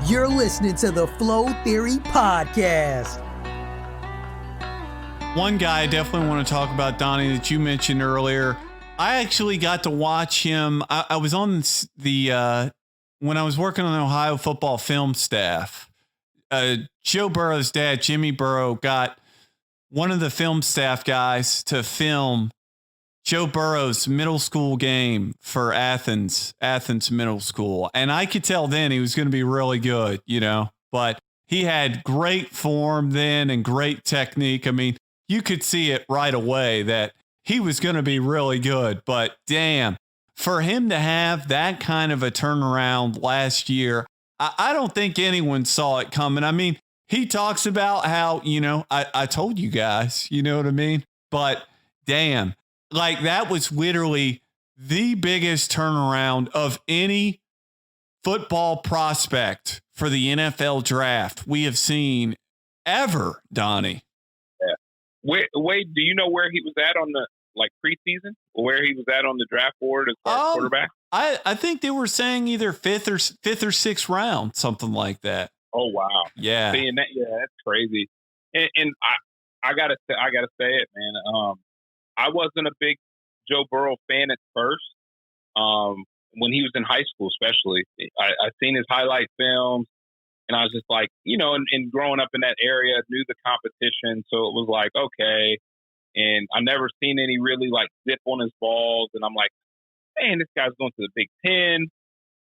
You're listening to the Flow Theory Podcast. One guy I definitely want to talk about, Donnie, that you mentioned earlier. I actually got to watch him. I was on the when I was working on the Ohio football film staff. Joe Burrow's dad, Jimmy Burrow, got one of the film staff guys to film Joe Burrow's middle school game for Athens Middle School. And I could tell then he was going to be really good, but he had great form then and great technique. I mean, you could see it right away that he was going to be really good, but damn, for him to have that kind of a turnaround last year, I don't think anyone saw it coming. I mean, he talks about how, I told you guys, you know what I mean? But damn, like that was literally the biggest turnaround of any football prospect for the NFL draft we have seen ever, Donnie. Wade, do you know where he was at on the preseason, or where he was at on the draft board as far as quarterback? I think they were saying either fifth or sixth round, something like that. Oh wow, yeah, seeing that, yeah, that's crazy. And I gotta say it, man. I wasn't a big Joe Burrow fan at first. When he was in high school, especially, I seen his highlight films. And I was just like, and growing up in that area, knew the competition. So it was like, okay. And I never seen any really zip on his balls. And I'm like, man, this guy's going to the Big Ten,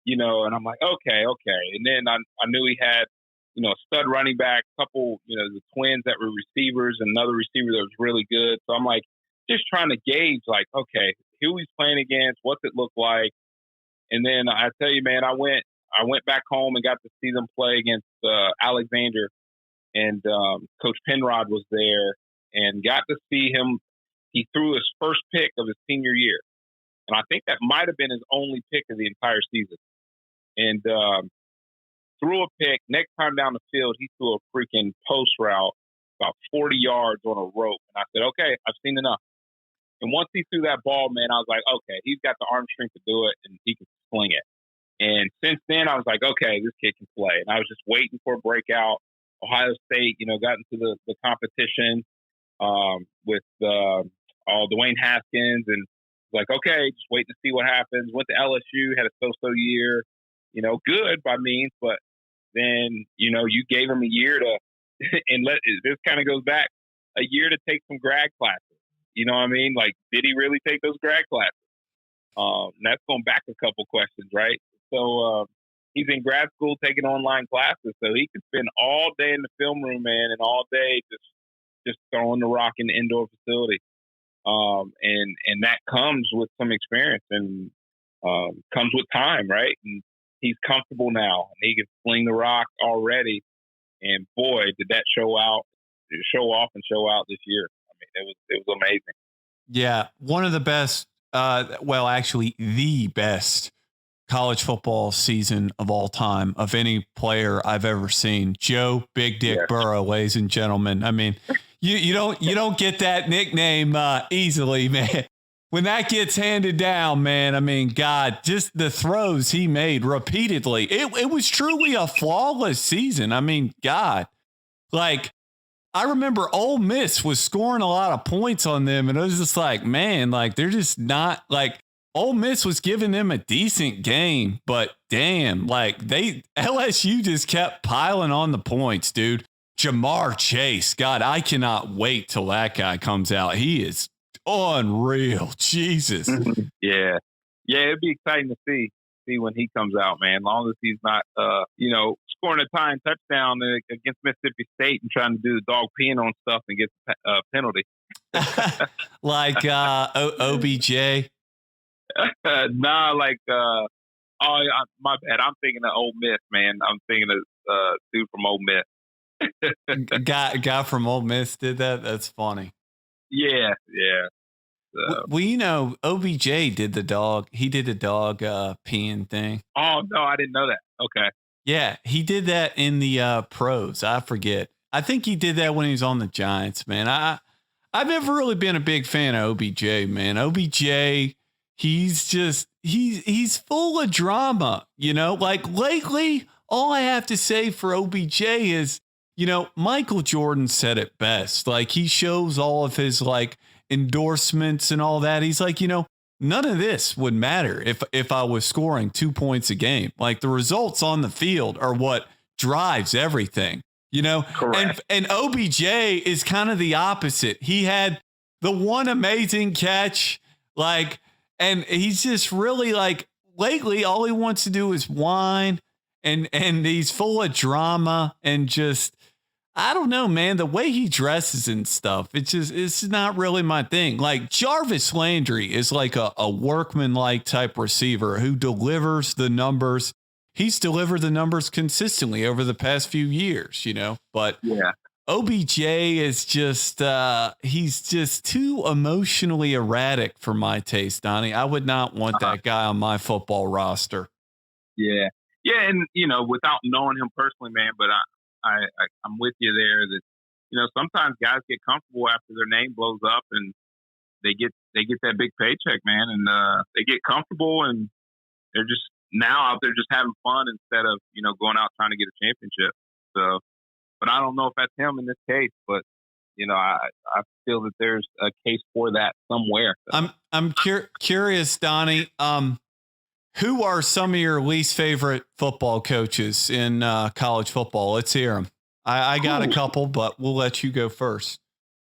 and I'm like, okay. And then I knew he had, a stud running back, couple, the twins that were receivers, and another receiver that was really good. So I'm like, just trying to gauge okay, who he's playing against, what's it look like. And then I tell you, man, I went back home and got to see them play against Alexander, and Coach Penrod was there, and got to see him. He threw his first pick of his senior year, and I think that might have been his only pick of the entire season. And threw a pick. Next time down the field, he threw a freaking post route about 40 yards on a rope. And I said, okay, I've seen enough. And once he threw that ball, man, I was like, okay, he's got the arm strength to do it, and he can sling it. And since then, I was like, okay, this kid can play. And I was just waiting for a breakout. Ohio State, got into the competition with Dwayne Haskins, and like, okay, just waiting to see what happens. Went to LSU, had a so-so year, good by means, but then, you gave him a year to, and this kind of goes back, a year to take some grad classes. You know what I mean? Did he really take those grad classes? And that's going back a couple questions, right? So he's in grad school taking online classes, so he can spend all day in the film room, man, and all day just throwing the rock in the indoor facility. And that comes with some experience and comes with time, right? And he's comfortable now, and he can sling the rock already. And boy, did that show off this year. I mean, it was amazing. Yeah, one of the best. Actually, the best college football season of all time of any player I've ever seen. Joe Big Dick Burrow, ladies and gentlemen. I mean, you don't get that nickname easily, man. When that gets handed down, man, I mean, God, just the throws he made repeatedly. It was truly a flawless season. I mean, God, I remember Ole Miss was scoring a lot of points on them, and it was just like, man, they're just not Ole Miss was giving them a decent game, but damn, LSU just kept piling on the points, dude. Jamar Chase, God, I cannot wait till that guy comes out. He is unreal. Jesus. Yeah, it'd be exciting to see when he comes out, man. As long as he's not, scoring a tying touchdown against Mississippi State and trying to do the dog peeing on stuff and get a penalty. OBJ. Nah, my bad. I'm thinking of Ole Miss, man. I'm thinking of dude from Ole Miss. guy from Ole Miss did that. That's funny. Yeah. Well, OBJ did the dog. He did the dog peeing thing. Oh no, I didn't know that. Okay. Yeah, he did that in the pros. I forget. I think he did that when he was on the Giants, man. I've never really been a big fan of OBJ, man. OBJ, he's full of drama, lately all I have to say for OBJ is, Michael Jordan said it best. Like, he shows all of his like endorsements and all that. He's like, none of this would matter if I was scoring 2 points a game. Like, the results on the field are what drives everything, Correct. and OBJ is kind of the opposite. He had the one amazing catch, like, and he's just really like, lately, all he wants to do is whine, and he's full of drama, and just, I don't know, man, the way he dresses and stuff, it's not really my thing. Like, Jarvis Landry is like a workman-like type receiver who delivers the numbers. He's delivered the numbers consistently over the past few years, but yeah. OBJ is just, he's just too emotionally erratic for my taste, Donnie. I would not want that guy on my football roster. Yeah. Yeah. And, without knowing him personally, man, but I'm with you there that, sometimes guys get comfortable after their name blows up and they get that big paycheck, man. And, they get comfortable and they're just now out there just having fun instead of, going out trying to get a championship. So, but I don't know if that's him in this case, but I feel that there's a case for that somewhere. I'm curious, Donnie. Who are some of your least favorite football coaches in college football? Let's hear them. I got a couple, but we'll let you go first.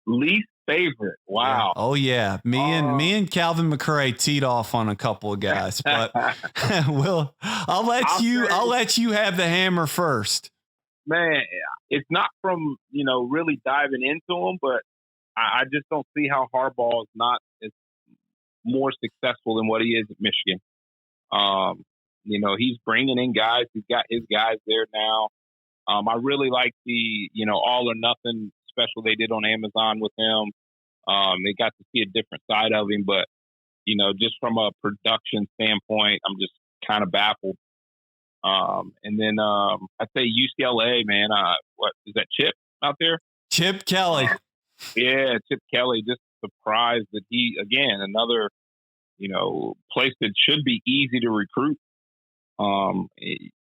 Least favorite? Wow. Yeah. Oh yeah, me and Calvin McRae teed off on a couple of guys, but I'll let you have the hammer first. Man, it's not from really diving into them, but I just don't see how Harbaugh is more successful than what he is at Michigan. He's bringing in guys. He's got his guys there now. I really like the, all or nothing special they did on Amazon with him. They got to see a different side of him, but, just from a production standpoint, I'm just kind of baffled. And then I'd say UCLA, man. What is that, Chip out there? Chip Kelly. Yeah, Chip Kelly. Just surprised that he, again, another place that should be easy to recruit.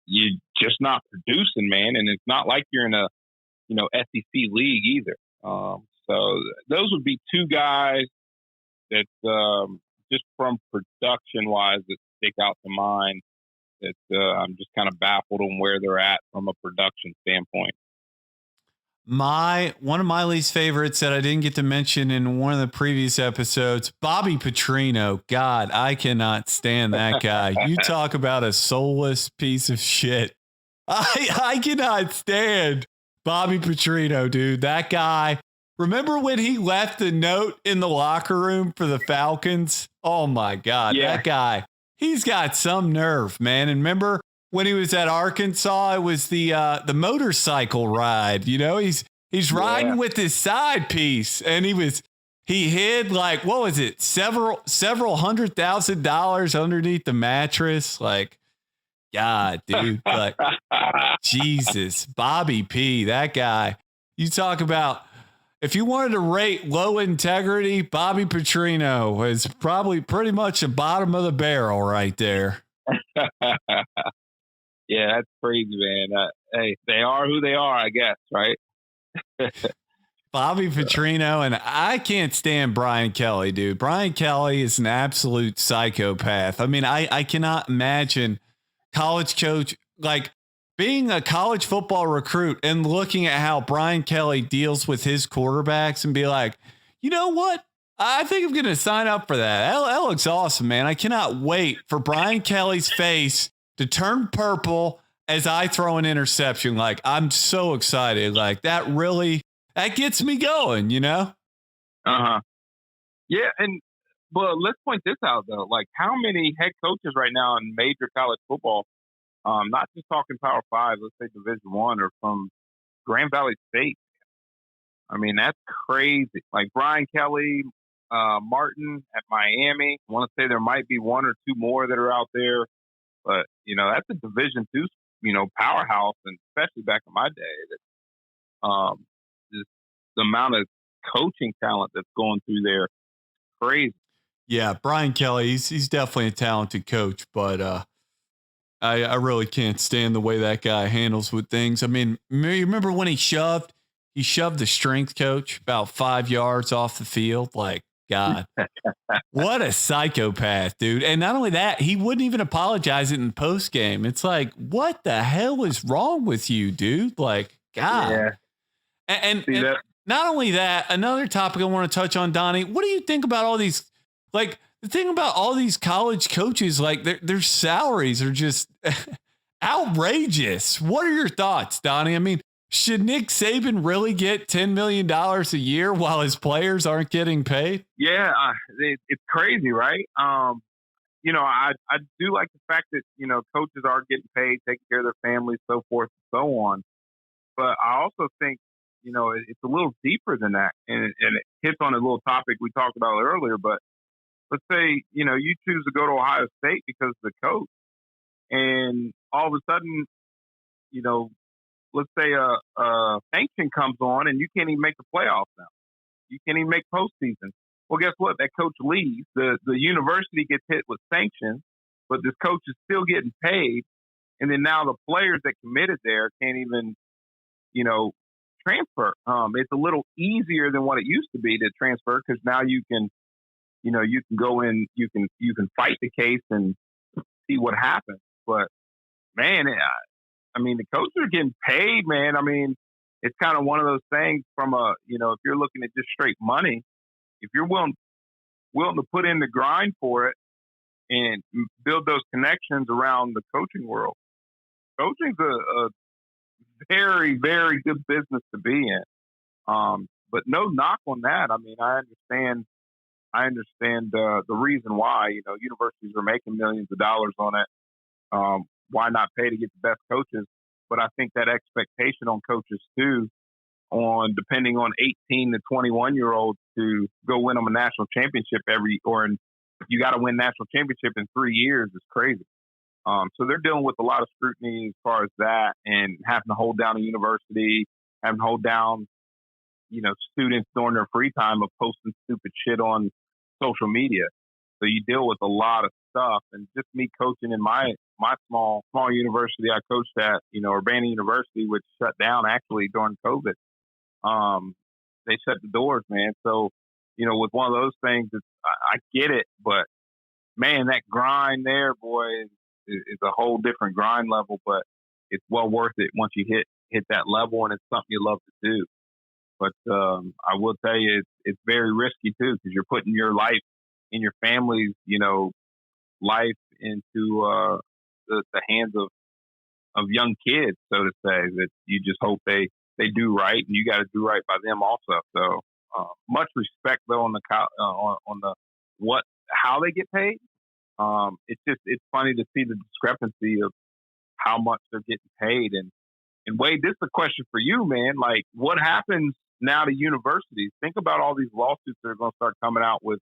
You're just not producing, man, and it's not like you're in a SEC league either. So those would be two guys that just from production wise that stick out to mind. That I'm just kind of baffled on where they're at from a production standpoint. One of my least favorites that I didn't get to mention in one of the previous episodes, Bobby Petrino. God, I cannot stand that guy. You talk about a soulless piece of shit. I cannot stand Bobby Petrino, dude. That guy. Remember when he left the note in the locker room for the Falcons? Oh my God, yeah. That guy. He's got some nerve, man. And remember when he was at Arkansas, it was the motorcycle ride. He's riding with his side piece, and he hid like, what was it, several $100,000 underneath the mattress. Like, God, dude, like, Jesus, Bobby P, that guy. You talk about, if you wanted to rate low integrity, Bobby Petrino is probably pretty much the bottom of the barrel right there. Yeah, that's crazy, man. Hey, they are who they are, I guess, right? Bobby Petrino, and I can't stand Brian Kelly, dude. Brian Kelly is an absolute psychopath. I mean, I cannot imagine college coach, like being a college football recruit and looking at how Brian Kelly deals with his quarterbacks and be like, you know what? I think I'm going to sign up for that. That looks awesome, man. I cannot wait for Brian Kelly's face to turn purple as I throw an interception. Like, I'm so excited. Like, that gets me going, Uh-huh. Yeah. But let's point this out though. Like, how many head coaches right now in major college football, not just talking Power 5, let's say Division I or from Grand Valley State. I mean, that's crazy. Like Brian Kelly, Martin at Miami. I want to say there might be one or two more that are out there, but that's a Division II, powerhouse, and especially back in my day, that just the amount of coaching talent that's going through there, crazy. Yeah, Brian Kelly, he's definitely a talented coach, but I really can't stand the way that guy handles with things. I mean, you remember when he shoved the strength coach about 5 yards off the field? Like, God, what a psychopath, dude. And not only that, he wouldn't even apologize it in post game. It's like, what the hell is wrong with you, dude? Like, God. Yeah. And not only that, another topic I want to touch on, Donnie, what do you think about all these, like, the thing about all these college coaches, like their salaries are just outrageous. What are your thoughts, Donnie? I mean, should Nick Saban really get $10 million a year while his players aren't getting paid? Yeah, it's crazy, right? You know, I do like the fact that, you know, coaches are getting paid, taking care of their families, so forth and so on. But I also think, you know, it's a little deeper than that. And it hits on a little topic we talked about earlier. But let's say, you know, you choose to go to Ohio State because of the coach. And all of a sudden, you know, let's say a sanction comes on and you can't even make the playoffs now. You can't even make postseason. Well, guess what? That coach leaves. The university gets hit with sanctions, but this coach is still getting paid. And then now the players that committed there can't even, you know, transfer. It's a little easier than what it used to be to transfer because now you can, you know, you can go in, you can fight the case and see what happens. But man, I mean, the coaches are getting paid, man. I mean, it's kind of one of those things from a, you know, if you're looking at just straight money, if you're willing to put in the grind for it and build those connections around the coaching world, coaching's a very, very good business to be in. But no knock on that. I mean, I understand the reason why, you know, universities are making millions of dollars on it. Why not pay to get the best coaches? But I think that expectation on coaches too, on depending on 18 to 21-year-olds to go win them a national championship you got to win national championship in 3 years is crazy. So they're dealing with a lot of scrutiny as far as that and having to hold down a university, having to hold down, you know, students during their free time of posting stupid shit on social media. So you deal with a lot of stuff. And just me coaching in my small university I coached at, you know, Urbana University, which shut down actually during COVID. They shut the doors, man. So, you know, with one of those things, I get it, but man, that grind there, boy, is a whole different grind level, but it's well worth it once you hit that level and it's something you love to do. But I will tell you, it's very risky too, because you're putting your life and your family's, you know, life into the hands of young kids, so to say, that you just hope they do right, and you got to do right by them also. So much respect though on the how they get paid. It's funny to see the discrepancy of how much they're getting paid. And Wade, this is a question for you, man. Like, what happens now to universities? Think about all these lawsuits that are going to start coming out with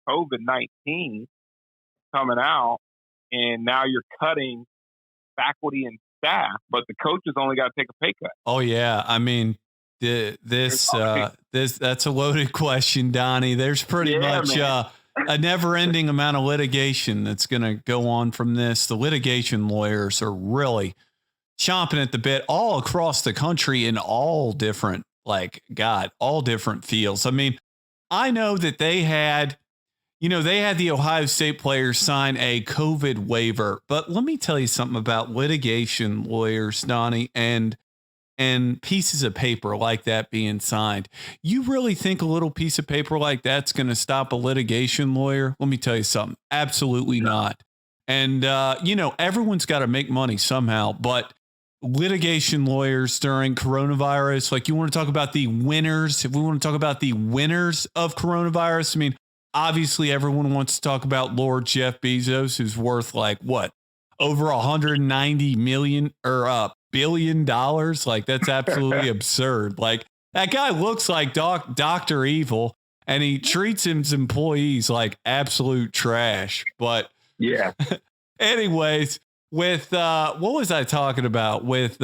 COVID-19 coming out, and now you're cutting faculty and staff, but the coaches only got to take a pay cut. Oh yeah, I mean, that's a loaded question, Donnie. There's pretty much a never-ending amount of litigation that's going to go on from this. The litigation lawyers are really chomping at the bit all across the country in all different, all different fields. I mean, I know that they had the Ohio State players sign a COVID waiver, but let me tell you something about litigation lawyers, Donnie, and pieces of paper like that being signed. You really think a little piece of paper like that's going to stop a litigation lawyer? Let me tell you something. Absolutely not. And, everyone's got to make money somehow, but litigation lawyers during coronavirus, like, you want to talk about the winners. If we want to talk about the winners of coronavirus, I mean, obviously everyone wants to talk about Lord Jeff Bezos, who's worth over $190 million or billion dollars. Like, that's absolutely absurd. Like, that guy looks like Dr. Evil, and he treats his employees like absolute trash. But yeah. Anyways, with what was I talking about with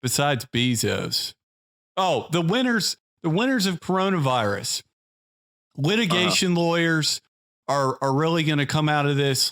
besides Bezos? Oh, the winners of coronavirus. Litigation lawyers are really going to come out of this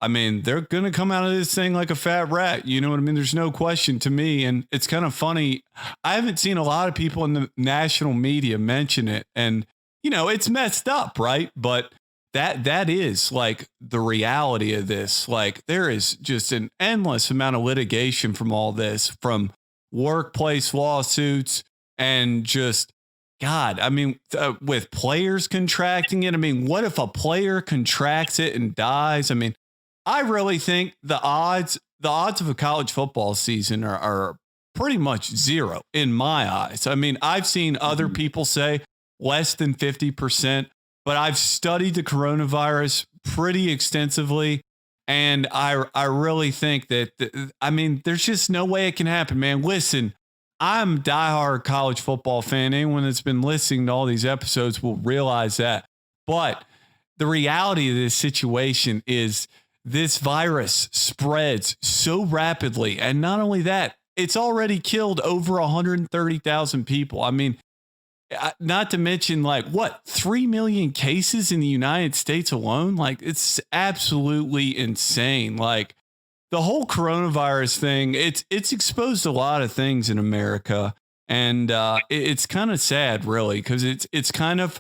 I mean, they're going to come out of this thing like a fat rat. You know what I mean? There's no question to me. And it's kind of funny. I haven't seen a lot of people in the national media mention it. And, you know, it's messed up, right? But that is like the reality of this. Like there is just an endless amount of litigation from all this, from workplace lawsuits and just, God, I mean, with players contracting it. I mean, what if a player contracts it and dies? I mean, I really think the odds of a college football season are pretty much zero in my eyes. I mean, I've seen other people say less than 50%, but I've studied the coronavirus pretty extensively. And I really think that, I mean, there's just no way it can happen, man. Listen, I'm a diehard college football fan. Anyone that's been listening to all these episodes will realize that. But the reality of this situation is this virus spreads so rapidly. And not only that, it's already killed over 130,000 people. I mean, not to mention 3 million cases in the United States alone. Like, it's absolutely insane. Like, the whole coronavirus thing, it's exposed a lot of things in America. And it's kind of sad, really, because it's kind of,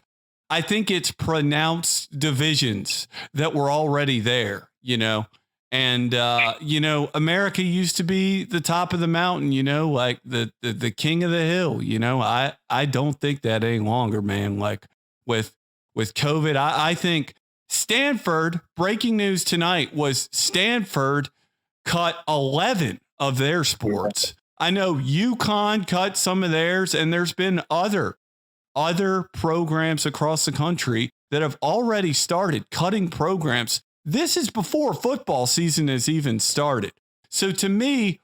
I think it's pronounced divisions that were already there, you know. And, you know, America used to be the top of the mountain, you know, like the king of the hill. You know, I don't think that any longer, man. Like with COVID, I think Stanford, breaking news tonight was Stanford cut 11 of their sports. I know UConn cut some of theirs, and there's been other programs across the country that have already started cutting programs. This is before football season has even started. So to me,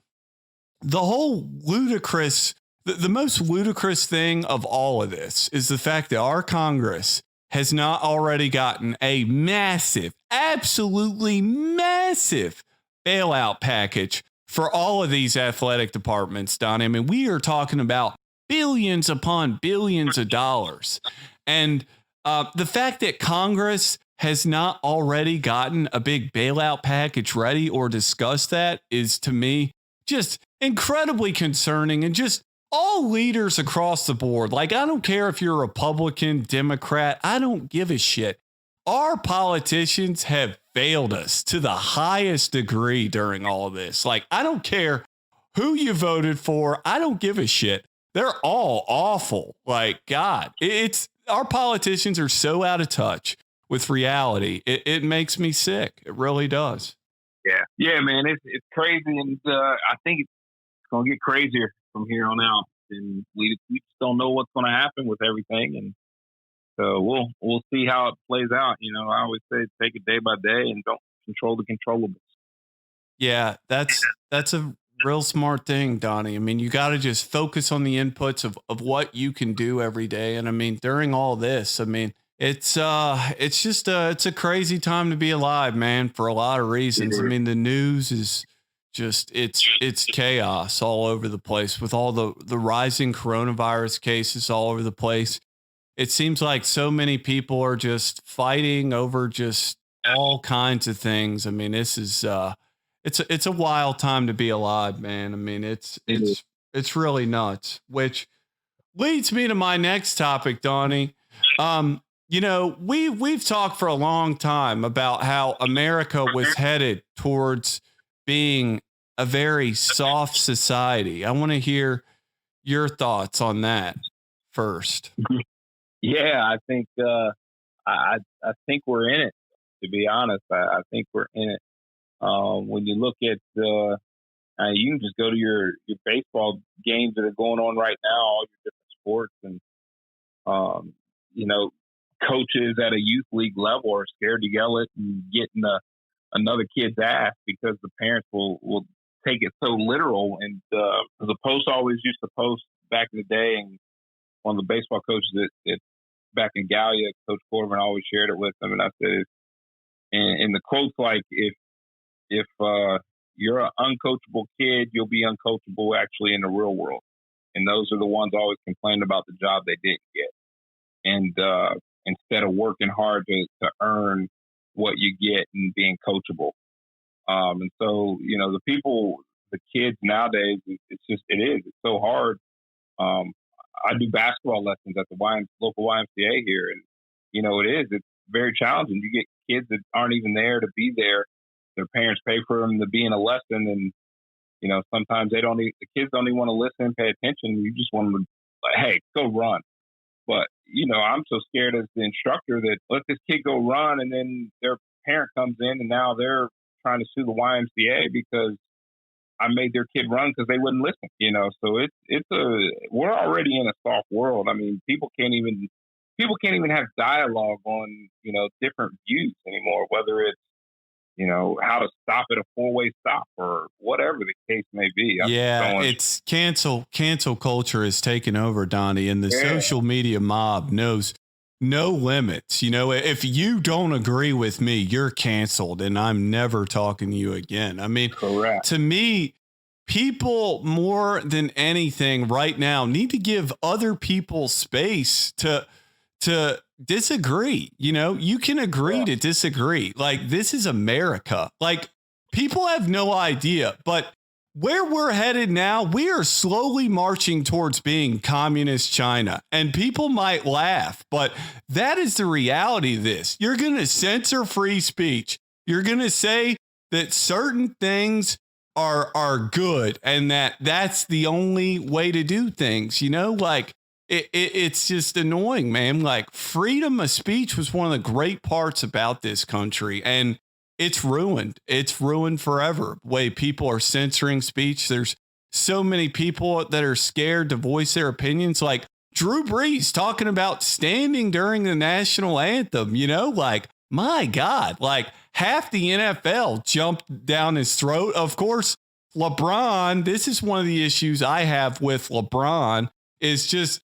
the whole ludicrous, the most ludicrous thing of all of this is the fact that our Congress has not already gotten a massive, absolutely massive bailout package for all of these athletic departments, Donnie. I mean, we are talking about billions upon billions of dollars. And the fact that Congress has not already gotten a big bailout package ready or discussed that is, to me, just incredibly concerning. And just all leaders across the board, like, I don't care if you're a Republican, Democrat, I don't give a shit. Our politicians have failed us to the highest degree during all of this. Like, I don't care who you voted for. I don't give a shit. They're all awful. Like, God, it's our politicians are so out of touch with reality. It makes me sick. It really does. Yeah, man. It's crazy, and I think it's gonna get crazier from here on out. And we just don't know what's gonna happen with everything, and so we'll see how it plays out. You know, I always say take it day by day and don't control the controllables. Yeah, that's a real smart thing, Donnie. I mean, you got to just focus on the inputs of what you can do every day. And I mean, during all this, I mean, it's just it's a crazy time to be alive, man, for a lot of reasons. I mean, the news is just it's chaos all over the place with all the rising coronavirus cases all over the place. It seems like so many people are just fighting over just all kinds of things. I mean, this is it's a wild time to be alive, man. I mean, it's really nuts, which leads me to my next topic, Donnie. You know, we've talked for a long time about how America was headed towards being a very soft society. I want to hear your thoughts on that first. Yeah, I think I think we're in it. To be honest, I think we're in it. When you look at you can just go to your baseball games that are going on right now, all your different sports, and you know, coaches at a youth league level are scared to yell it and get in another kid's ass because the parents will take it so literal. And the Post always used to post back in the day, and one of the baseball coaches that back in Gallia, Coach Corbin, always shared it with them. And I said, and the quote's like, if you're an uncoachable kid, you'll be uncoachable actually in the real world. And those are the ones always complaining about the job they didn't get. And instead of working hard to earn what you get and being coachable. And so, the kids nowadays, it's so hard. I do basketball lessons at the local YMCA here, and it's very challenging. You get kids that aren't even there to be there. Their parents pay for them to be in a lesson, and sometimes the kids don't even want to listen, pay attention. You just want them to, hey, go run. But I'm so scared as the instructor that let this kid go run, and then their parent comes in, and now they're trying to sue the YMCA because I made their kid run because they wouldn't listen. So we're already in a soft world. I mean, people can't even have dialogue on different views anymore, whether it's how to stop at a 4-way stop or whatever the case may be. It's cancel culture has taken over, Donnie, and the social media mob knows no limits. If you don't agree with me, you're canceled and I'm never talking to you again. I mean, correct. To me, people more than anything right now need to give other people space to disagree. You can agree to disagree. Like, this is America. Like, people have no idea, but where we're headed now, we are slowly marching towards being communist China, and people might laugh, but that is the reality of this. You're going to censor free speech. You're going to say that certain things are good and that's the only way to do things, like, it's just annoying, man. Like, freedom of speech was one of the great parts about this country, and it's ruined. It's ruined forever. The way people are censoring speech. There's so many people that are scared to voice their opinions. Like Drew Brees talking about standing during the national anthem, like, my God, like half the NFL jumped down his throat. Of course, LeBron, this is one of the issues I have with LeBron is just,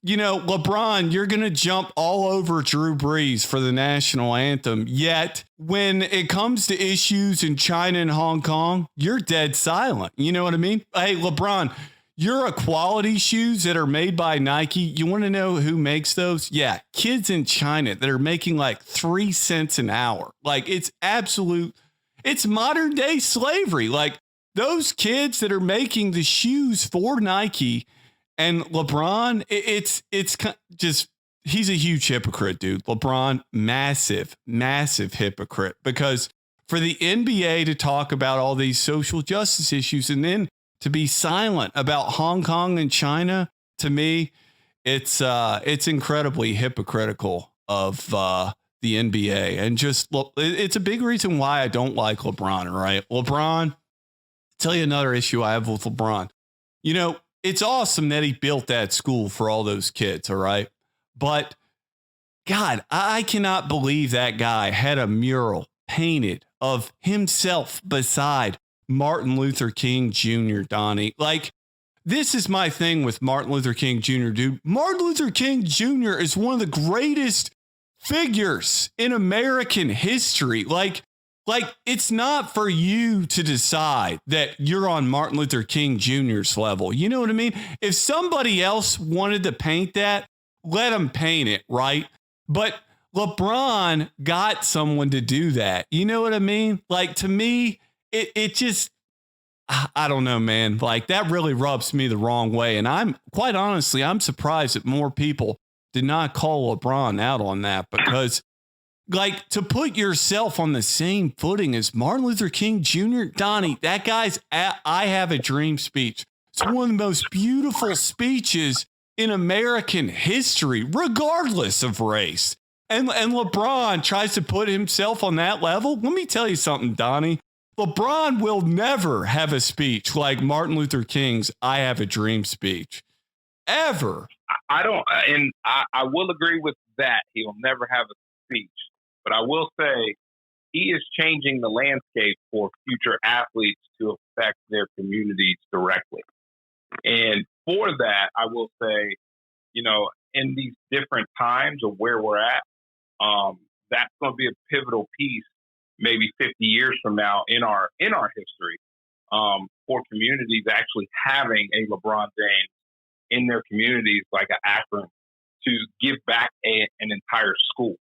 LeBron, you're going to jump all over Drew Brees for the national anthem. Yet when it comes to issues in China and Hong Kong, you're dead silent. You know what I mean? Hey, LeBron, your equality shoes that are made by Nike, you want to know who makes those? Yeah, kids in China that are making like 3 cents an hour. Like, it's modern day slavery. Like, those kids that are making the shoes for Nike. And LeBron, it's just, he's a huge hypocrite, dude. LeBron, massive hypocrite, because for the NBA to talk about all these social justice issues and then to be silent about Hong Kong and China, to me, it's incredibly hypocritical of the NBA. And just, it's a big reason why I don't like LeBron, right? LeBron, tell you another issue I have with LeBron. It's awesome that he built that school for all those kids, all right? But, God, I cannot believe that guy had a mural painted of himself beside Martin Luther King Jr., Donnie. Like, this is my thing with Martin Luther King Jr., dude. Martin Luther King Jr. is one of the greatest figures in American history. Like, it's not for you to decide that you're on Martin Luther King Jr.'s level. You know what I mean? If somebody else wanted to paint that, let them paint it, right? But LeBron got someone to do that. You know what I mean? Like, to me, it just, I don't know, man. Like, that really rubs me the wrong way. And I'm surprised that more people did not call LeBron out on that, because, like, to put yourself on the same footing as Martin Luther King Jr., Donnie, that guy's I Have a Dream speech. It's one of the most beautiful speeches in American history, regardless of race. And LeBron tries to put himself on that level. Let me tell you something, Donnie. LeBron will never have a speech like Martin Luther King's I Have a Dream speech. Ever. I will agree with that. He'll never have a speech. But I will say he is changing the landscape for future athletes to affect their communities directly. And for that, I will say, in these different times of where we're at, that's going to be a pivotal piece maybe 50 years from now in our history, for communities actually having a LeBron James in their communities, like an Akron, to give back an entire school.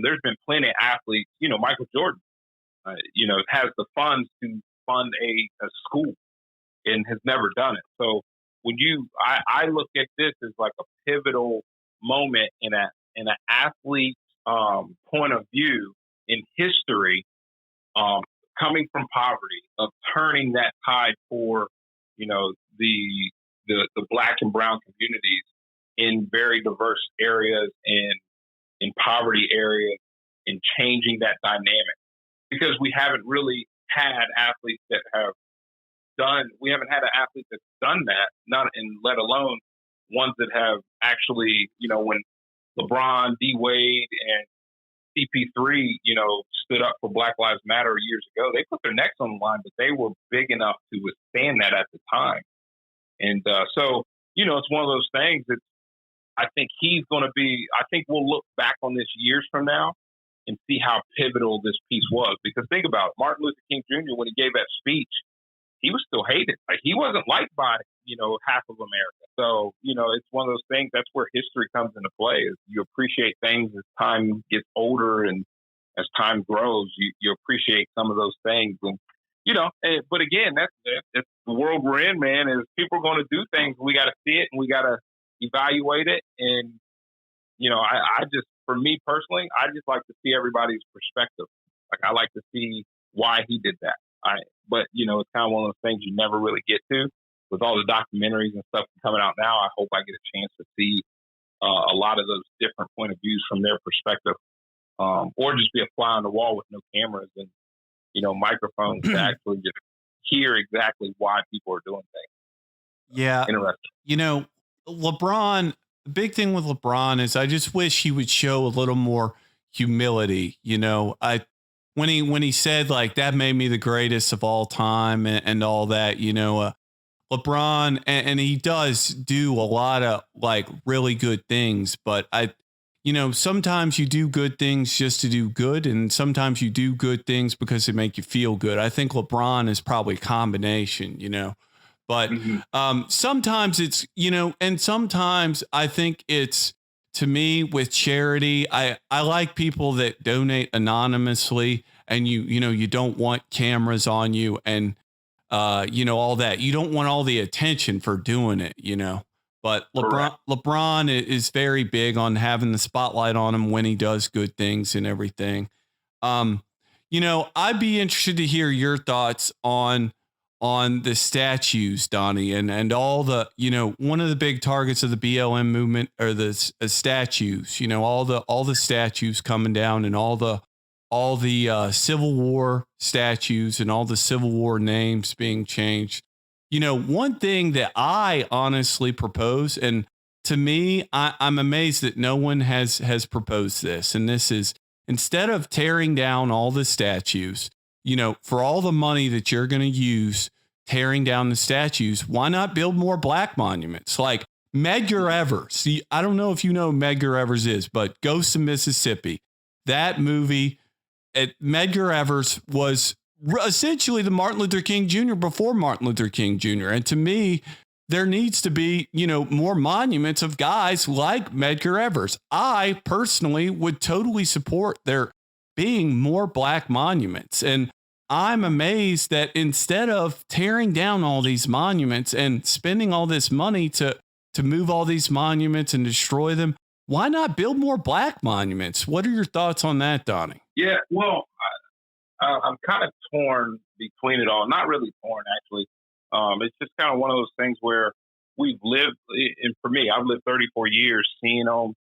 There's been plenty of athletes, Michael Jordan. has the funds to fund a school and has never done it. So when I look at this as like a pivotal moment in an athlete's point of view in history, coming from poverty, of turning that tide for, the black and brown communities in very diverse areas and in poverty areas, and changing that dynamic. Because we haven't really had athletes that have we haven't had an athlete that's done that, let alone ones that have actually, when LeBron, D Wade, and CP3, stood up for Black Lives Matter years ago, they put their necks on the line, but they were big enough to withstand that at the time. And so, it's one of those things that I think I think we'll look back on this years from now and see how pivotal this piece was. Because think about it, Martin Luther King Jr., when he gave that speech, he was still hated. Like, he wasn't liked by, half of America. So, it's one of those things, that's where history comes into play, is you appreciate things as time gets older and as time grows, you appreciate some of those things. And, but again, that's the world we're in, man, is people are going to do things. We got to see it and we got to evaluate it. And, I just, for me personally, I just like to see everybody's perspective. Like, I like to see why he did that. But it's kind of one of those things you never really get to. With all the documentaries and stuff coming out now, I hope I get a chance to see a lot of those different point of views from their perspective, or just be a fly on the wall with no cameras and, microphones to actually just hear exactly why people are doing things. Yeah. Interesting. LeBron, the big thing with LeBron is I just wish he would show a little more humility. When he said, like, that made me the greatest of all time and all that, LeBron, and he does do a lot of, like, really good things, but sometimes you do good things just to do good, and sometimes you do good things because they make you feel good. I think LeBron is probably a combination, but sometimes it's, and sometimes I think it's, to me, with charity, I like people that donate anonymously, and you don't want cameras on you and, all that. You don't want all the attention for doing it, but LeBron is very big on having the spotlight on him when he does good things and everything. I'd be interested to hear your thoughts on the statues, Donnie, and all the, one of the big targets of the BLM movement are the statues, all the statues coming down, and all the Civil War statues and all the Civil War names being changed. One thing that I honestly propose, and to me, I'm amazed that no one has proposed this, and this is, instead of tearing down all the statues, for all the money that you're going to use tearing down the statues, why not build more black monuments? Like Medgar Evers. See, I don't know if you know who Medgar Evers is, but Ghost of Mississippi, that movie, Medgar Evers was essentially the Martin Luther King Jr. before Martin Luther King Jr. And to me, there needs to be, more monuments of guys like Medgar Evers. I personally would totally support there being more black monuments. And I'm amazed that instead of tearing down all these monuments and spending all this money to move all these monuments and destroy them, why not build more black monuments? What are your thoughts on that, Donnie? Yeah, well, I'm kind of torn between it all. Not really torn, actually. It's just kind of one of those things where we've lived, and for me, I've lived 34 years seeing them,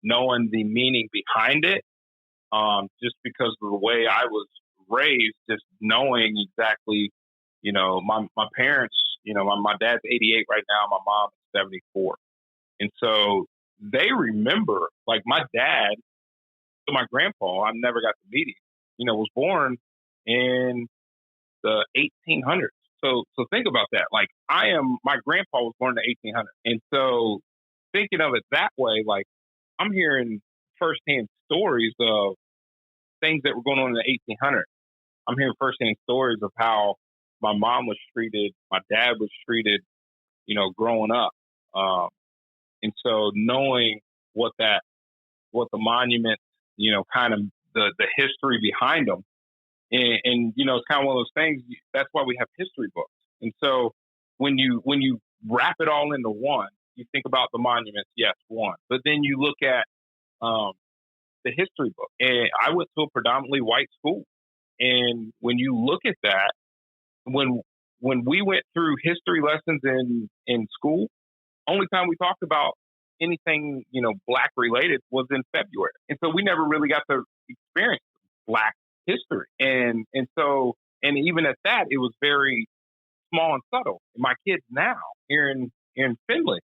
knowing the meaning behind it, just because of the way I was raised, just knowing exactly, my parents, my dad's 88 right now, my mom's 74. And so they remember, like my dad, so my grandpa, I never got to meet him, was born in the 1800s. So think about that. Like my grandpa was born in the 1800s. And so thinking of it that way, like I'm hearing firsthand stories of things that were going on in the 1800s. I'm hearing firsthand stories of how my mom was treated, my dad was treated, growing up. And so knowing what the monument, kind of the history behind them, And it's kind of one of those things. That's why we have history books. And so when you wrap it all into one, you think about the monuments, yes, one. But then you look at the history book. And I went to a predominantly white school. And when you look at that, when we went through history lessons in school, only time we talked about anything, Black related was in February. And so we never really got to experience Black history. And so even at that, it was very small and subtle. And my kids now here in Finley,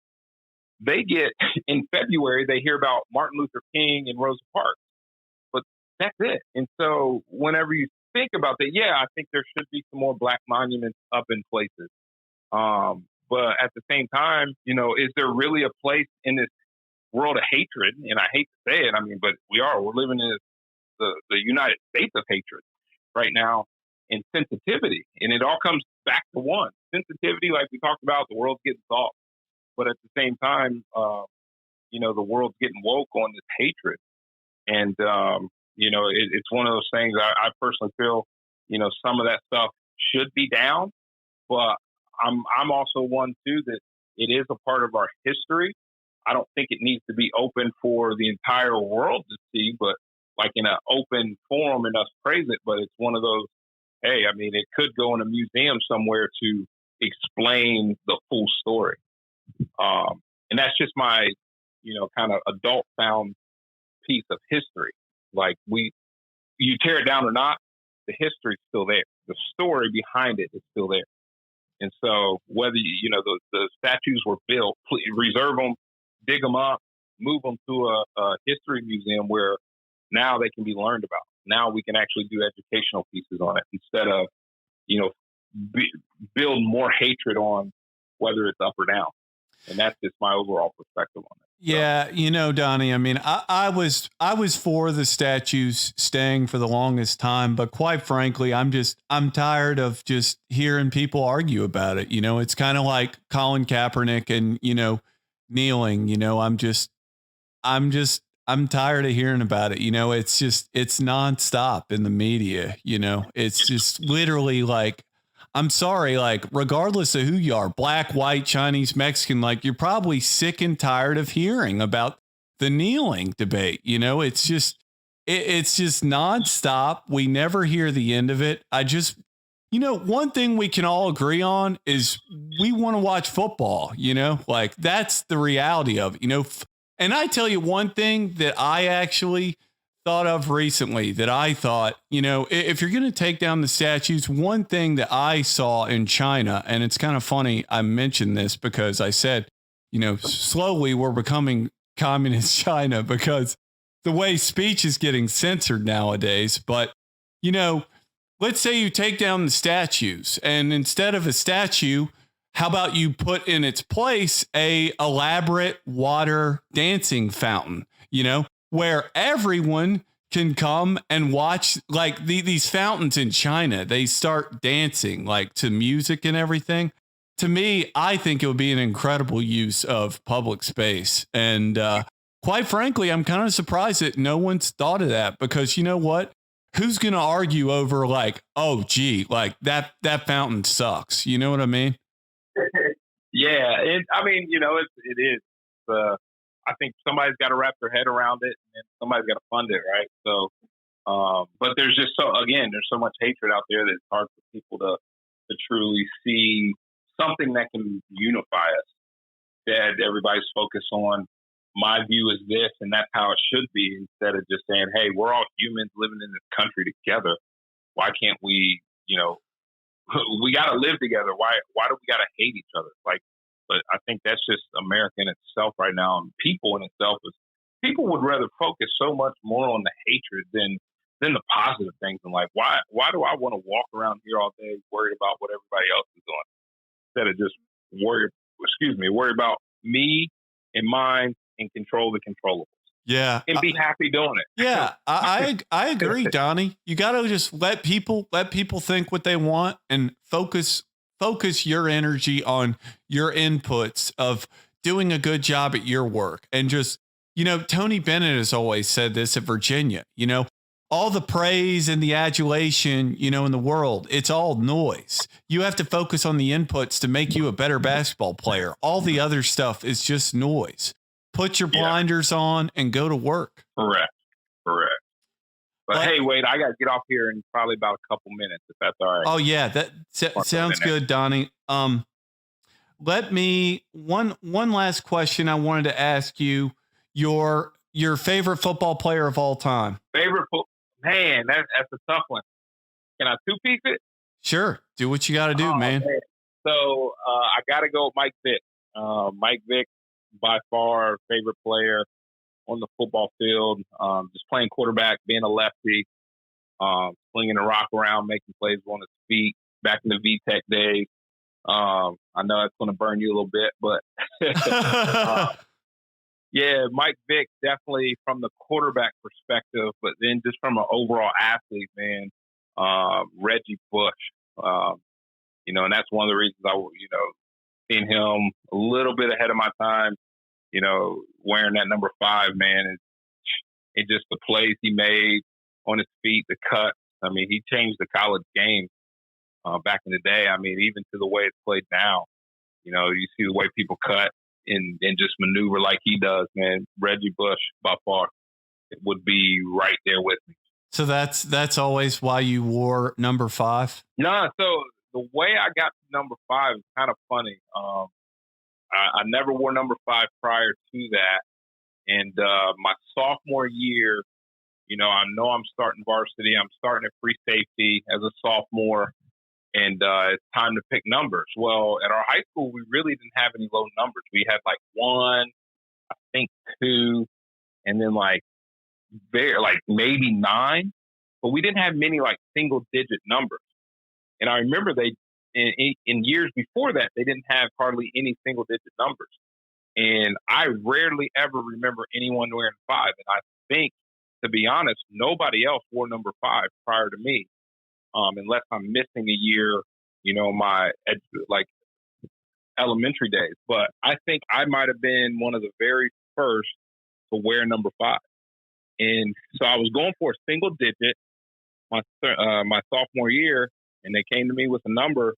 they get in February, they hear about Martin Luther King and Rosa Parks, but that's it. And so whenever you think about that, yeah, I think there should be some more Black monuments up in places. But at the same time, is there really a place in this world of hatred? And I hate to say it, but we're living in the United States of hatred right now, and sensitivity. And it all comes back to one. Sensitivity, like we talked about, the world's getting soft. But at the same time, the world's getting woke on this hatred. And, it's one of those things I personally feel, some of that stuff should be down. But I'm also one, too, that it is a part of our history. I don't think it needs to be open for the entire world to see, but like in an open forum and us praise it. But it's one of those, hey, it could go in a museum somewhere to explain the full story. And that's just my, kind of adult found piece of history. Like you tear it down or not, the history's still there. The story behind it is still there. And so whether, the statues were built, reserve them, dig them up, move them to a history museum where now they can be learned about. Now we can actually do educational pieces on it instead of, build more hatred on whether it's up or down. And that's just my overall perspective on it. Yeah. Donnie, I was for the statues staying for the longest time, but quite frankly, I'm tired of just hearing people argue about it. It's kind of like Colin Kaepernick and, kneeling, I'm tired of hearing about it. It's nonstop in the media, it's just literally like, I'm sorry, like, regardless of who you are, Black, white, Chinese, Mexican, like, you're probably sick and tired of hearing about the kneeling debate. It's just nonstop. We never hear the end of it. One thing we can all agree on is we want to watch football, like that's the reality of it, and I tell you one thing that I actually thought of recently that I thought, if you're going to take down the statues, one thing that I saw in China, and it's kind of funny, I mentioned this because I said, slowly we're becoming communist China because the way speech is getting censored nowadays. But, let's say you take down the statues and instead of a statue, how about you put in its place a elaborate water dancing fountain, where everyone can come and watch, like these fountains in China, they start dancing like to music and everything. To me, I think it would be an incredible use of public space. And quite frankly, I'm kind of surprised that no one's thought of that because you know what? Who's going to argue over like, oh, gee, like that fountain sucks. You know what I mean? Yeah. It is. I think somebody's got to wrap their head around it and somebody's got to fund it. Right. So, but there's just there's so much hatred out there that it's hard for people to truly see something that can unify us. That everybody's focused on my view is this and that's how it should be instead of just saying, hey, we're all humans living in this country together. Why can't we, we got to live together. Why do we got to hate each other? But I think that's just America in itself right now. And people in itself people would rather focus so much more on the hatred than the positive things in life. Why do I want to walk around here all day worried about what everybody else is doing instead of just worry about me and mine and control the controllables? Yeah. And be happy doing it. Yeah. I agree, Donnie. You got to just let people think what they want and focus your energy on your inputs of doing a good job at your work. And just, Tony Bennett has always said this at Virginia, all the praise and the adulation, you know, in the world, it's all noise. You have to focus on the inputs to make you a better basketball player. All the other stuff is just noise. Put your blinders on and go to work. Correct. But hey, Wade, I got to get off here in probably about a couple minutes, if that's all right. Oh yeah, that sounds good, Donnie. Let me one last question I wanted to ask you. Your favorite football player of all time. Man, that's a tough one. Can I two-piece it? Sure. Do what you got to do, man. So I got to go with Mike Vick. Mike Vick, by far, favorite player on the football field. Just playing quarterback, being a lefty, slinging the rock around, making plays on his feet. Back in the VTech days. I know it's going to burn you a little bit, but yeah, Mike Vick definitely from the quarterback perspective, but then just from an overall athlete, man. Reggie Bush, you know, and that's one of the reasons seeing him a little bit ahead of my time, you know, wearing that number 5, man, it just the plays he made on his feet, the cuts. I mean, he changed the college game back in the day. I mean, even to the way it's played now, you know, you see the way people cut and just maneuver like he does, man. Reggie Bush, by far, it would be right there with me. So that's always why you wore number 5? No, so the way I got to number 5 is kind of funny. I never wore number 5 prior to that. And my sophomore year, you know I'm starting varsity. I'm starting at free safety as a sophomore. And it's time to pick numbers. Well, at our high school, we really didn't have any low numbers. We had like 1, I think 2, and then maybe 9. But we didn't have many like single-digit numbers. And I remember in years before that, they didn't have hardly any single-digit numbers. And I rarely ever remember anyone wearing 5. And I think, to be honest, nobody else wore number 5 prior to me. Unless I'm missing a year, you know, my elementary days. But I think I might have been one of the very first to wear number 5. And so I was going for a single digit my sophomore year, and they came to me with a number.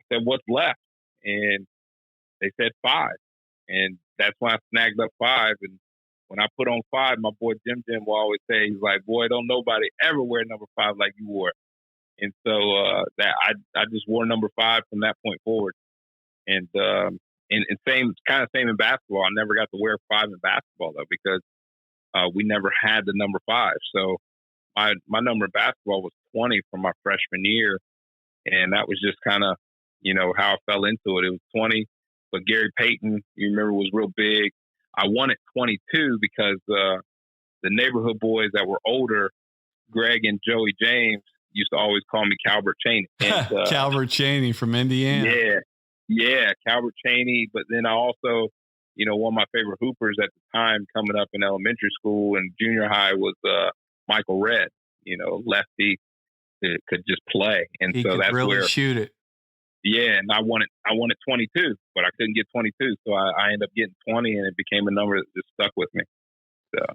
I said, "What's left?" And they said 5. And that's when I snagged up 5. And when I put on 5, my boy Jim will always say, he's like, "Boy, don't nobody ever wear number 5 like you wore it." And so that I just wore number 5 from that point forward. And same in basketball. I never got to wear 5 in basketball though, because we never had the number 5. So my number in basketball was 20 from my freshman year, and that was just kind of, you know, how I fell into it. It was 20, but Gary Payton, you remember, was real big. I wanted 22 because the neighborhood boys that were older, Greg and Joey James, used to always call me Calbert Chaney. And, Calbert Chaney from Indiana. Yeah, Calbert Chaney. But then I also, you know, one of my favorite hoopers at the time coming up in elementary school and junior high was Michael Redd, you know, lefty that could just play. And he so that's really where shoot it. Yeah, and I wanted 22, but I couldn't get 22. So I ended up getting 20, and it became a number that just stuck with me. So.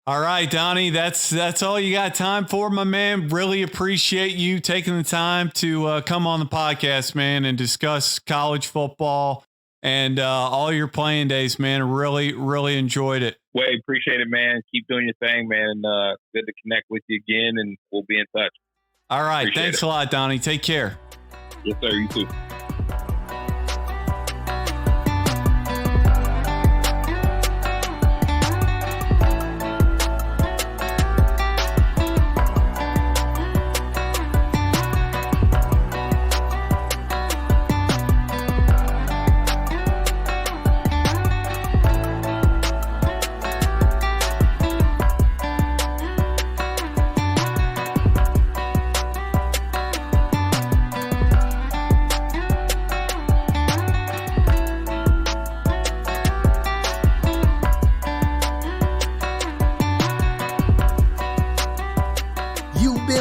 All right, Donnie, that's all you got time for, my man. Really appreciate you taking the time to come on the podcast, man, and discuss college football and all your playing days, man. Really, really enjoyed it. Wade, appreciate it, man. Keep doing your thing, man. Good to connect with you again, and we'll be in touch. All right, thanks a lot, Donnie. Take care. Yes, sir. You too.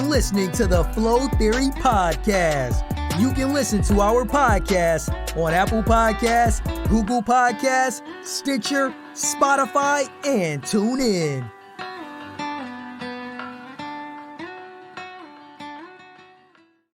Listening to the Flow Theory Podcast. You can listen to our podcast on Apple Podcasts, Google Podcasts, Stitcher, Spotify, and TuneIn.